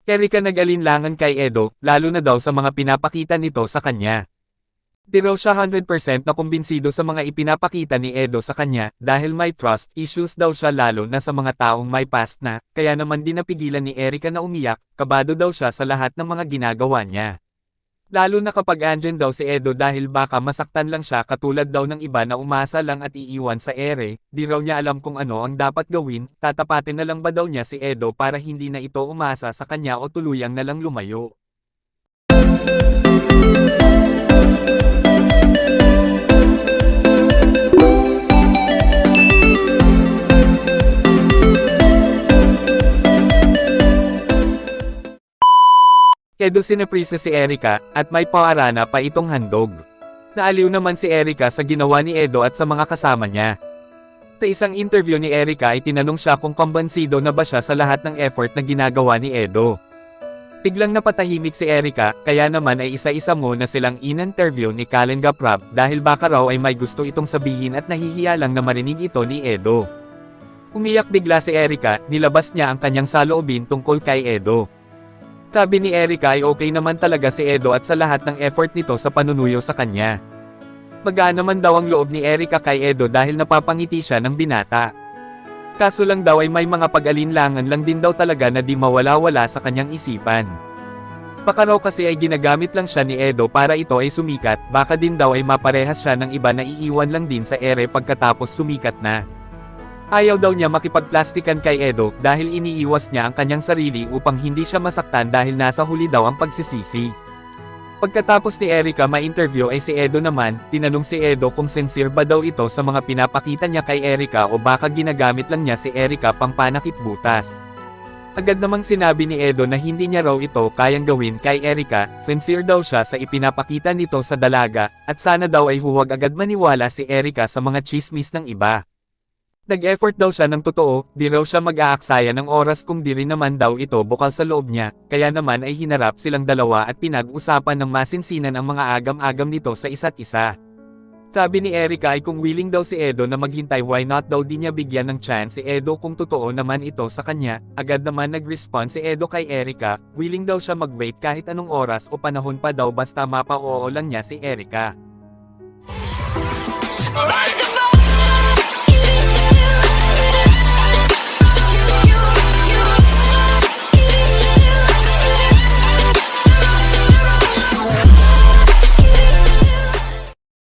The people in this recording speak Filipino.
Erika nag-alinlangan kay Edo, lalo na daw sa mga pinapakita nito sa kanya. Di raw siya 100% na kumbinsido sa mga ipinapakita ni Edo sa kanya, dahil may trust issues daw siya lalo na sa mga taong may past na, kaya naman di napigilan ni Erika na umiyak, kabado daw siya sa lahat ng mga ginagawa niya. Lalo na kapag andyan daw si Edo dahil baka masaktan lang siya katulad daw ng iba na umasa lang at iiwan sa ere, di raw niya alam kung ano ang dapat gawin, tatapatin na lang ba daw niya si Edo para hindi na ito umasa sa kanya o tuluyang na lang lumayo. Edo sinurpresa si Erika, at may paarana pa itong handog. Naaliw naman si Erika sa ginawa ni Edo at sa mga kasama niya. Sa isang interview ni Erika ay tinanong siya kung kumbansido na ba siya sa lahat ng effort na ginagawa ni Edo. Biglang napatahimik si Erika, kaya naman ay isa-isa mo na silang in-interview ni Kalinga Prab dahil baka raw ay may gusto itong sabihin at nahihiya lang na marinig ito ni Edo. Umiyak bigla si Erika, nilabas niya ang kanyang saloobin tungkol kay Edo. Sabi ni Erika ay okay naman talaga si Edo at sa lahat ng effort nito sa panunuyo sa kanya. Magaan naman daw ang loob ni Erika kay Edo dahil napapangiti siya ng binata. Kaso lang daw ay may mga pag-alinlangan lang din daw talaga na di mawala-wala sa kanyang isipan. Baka raw kasi ay ginagamit lang siya ni Edo para ito ay sumikat, baka din daw ay maparehas siya ng iba na iiwan lang din sa ere pagkatapos sumikat na. Ayaw daw niya makipagplastikan kay Edo dahil iniiwas niya ang kanyang sarili upang hindi siya masaktan dahil nasa huli daw ang pagsisisi. Pagkatapos ni Erika ma-interview ay si Edo naman, tinanong si Edo kung sincere ba daw ito sa mga pinapakita niya kay Erika o baka ginagamit lang niya si Erika pang panakip butas. Agad namang sinabi ni Edo na hindi niya raw ito kayang gawin kay Erika, sincere daw siya sa ipinapakita nito sa dalaga, at sana daw ay huwag agad maniwala si Erika sa mga chismis ng iba. Nag-effort daw siya ng totoo, di raw siya mag-aaksaya ng oras kung di rin naman daw ito bukal sa loob niya, kaya naman ay hinarap silang dalawa at pinag-usapan ng masinsinan ang mga agam-agam nito sa isa't isa. Sabi ni Erika ay kung willing daw si Edo na maghintay, why not daw di niya bigyan ng chance si Edo kung totoo naman ito sa kanya. Agad naman nag-respond si Edo kay Erika, willing daw siya mag-wait kahit anong oras o panahon pa daw basta mapa-oo lang niya si Erika.